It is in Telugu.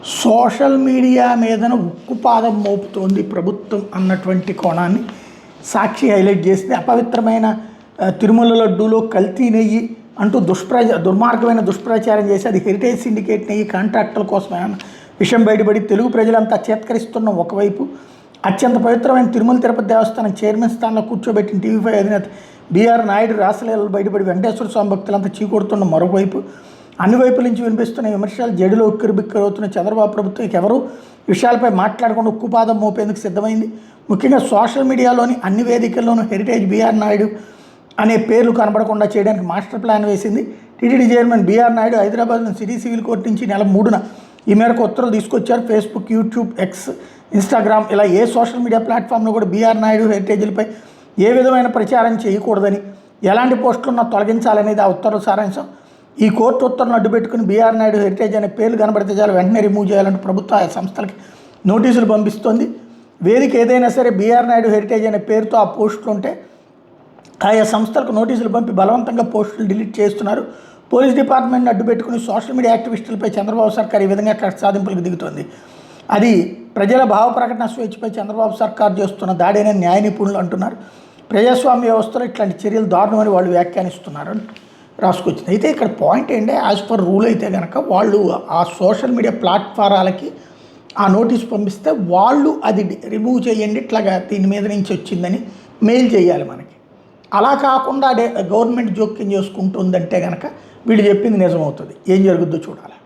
సోషల్ మీడియా మీదన ఉక్కుపాదం మోపుతోంది ప్రభుత్వం అన్నటువంటి కోణాన్ని సాక్షి హైలైట్ చేసింది. అపవిత్రమైన తిరుమల లడ్డూలో కల్తీ నెయ్యి అంటూ దుర్మార్గమైన దుష్ప్రచారం చేసి అది హెరిటేజ్ సిండికేట్ నెయ్యి కాంట్రాక్టుల కోసమే అన్న విషయం బయటపడి తెలుగు ప్రజలంతా చేత్కరిస్తున్న ఒకవైపు, అత్యంత పవిత్రమైన తిరుమల తిరుపతి దేవస్థానం చైర్మన్ స్థానంలో కూర్చోబెట్టిన టీవీ5 అధినేత బీఆర్ నాయుడు రాసలీలలు బయటపడి వెంకటేశ్వర స్వామి భక్తులంతా చీకొడుతున్న మరోవైపు, అన్ని వైపుల నుంచి వినిపిస్తున్న విమర్శలు జడిలో ఉక్కిరిబిక్కిరవుతున్న చంద్రబాబు ప్రభుత్వం ఎవరు విషయాలపై మాట్లాడకుండా ఉక్కుపాదం మోపేందుకు సిద్ధమైంది. ముఖ్యంగా సోషల్ మీడియాలోని అన్ని వేదికల్లోనూ హెరిటేజ్ బీఆర్ నాయుడు అనే పేర్లు కనబడకుండా చేయడానికి మాస్టర్ ప్లాన్ వేసింది. టీటీడీ చైర్మన్ బీఆర్ నాయుడు హైదరాబాద్లోని సిటీ సివిల్ కోర్టు నుంచి నెల 3న ఈ మేరకు ఉత్తర్వులు తీసుకొచ్చారు. ఫేస్బుక్, యూట్యూబ్, ఎక్స్, ఇన్స్టాగ్రామ్ ఇలా ఏ సోషల్ మీడియా ప్లాట్ఫామ్లో కూడా బీఆర్ నాయుడు హెరిటేజ్లపై ఏ విధమైన ప్రచారం చేయకూడదని, ఎలాంటి పోస్టులున్నా తొలగించాలనేది ఆ ఉత్తర్వుల సారాంశం. ఈ కోర్టు ఉత్తర్వులను అడ్డుపెట్టుకుని బీఆర్ నాయుడు హెరిటేజ్ అనే పేర్లు కనబడితే చాలు వెంటనే రిమూవ్ చేయాలంటూ ప్రభుత్వం ఆయా సంస్థలకి నోటీసులు పంపిస్తోంది. వేదిక ఏదైనా సరే బీఆర్ నాయుడు హెరిటేజ్ అనే పేరుతో ఆ పోస్టులు ఉంటే ఆయా సంస్థలకు నోటీసులు పంపి బలవంతంగా పోస్టులు డిలీట్ చేస్తున్నారు. పోలీస్ డిపార్ట్మెంట్ని అడ్డుపెట్టుకుని సోషల్ మీడియా యాక్టివిస్టులపై చంద్రబాబు సర్కార్ ఈ విధంగా కక్ష సాధింపులకు దిగుతోంది. అది ప్రజల భావ ప్రకటన స్వేచ్ఛపై చంద్రబాబు సర్కార్ చేస్తున్న దాడైన న్యాయ నిపుణులు అంటున్నారు. ప్రజాస్వామ్య వ్యవస్థలో ఇట్లాంటి చర్యలు దారుణమని వాళ్ళు వ్యాఖ్యానిస్తున్నారు అని రాసుకొచ్చింది. అయితే ఇక్కడ పాయింట్ ఏంటంటే యాజ్ పర్ రూల్ అయితే కనుక వాళ్ళు ఆ సోషల్ మీడియా ప్లాట్ఫారాలకి ఆ నోటీస్ పంపిస్తే వాళ్ళు అది రిమూవ్ చేయండి, ఇట్లాగా దీని మీద నుంచి వచ్చిందని మెయిల్ చేయాలి మనకి. అలా కాకుండా గవర్నమెంట్ జోక్యం చేసుకుంటుందంటే కనుక వీళ్ళు చెప్పింది నిజమవుతుంది. ఏం జరుగుద్దో చూడాలి.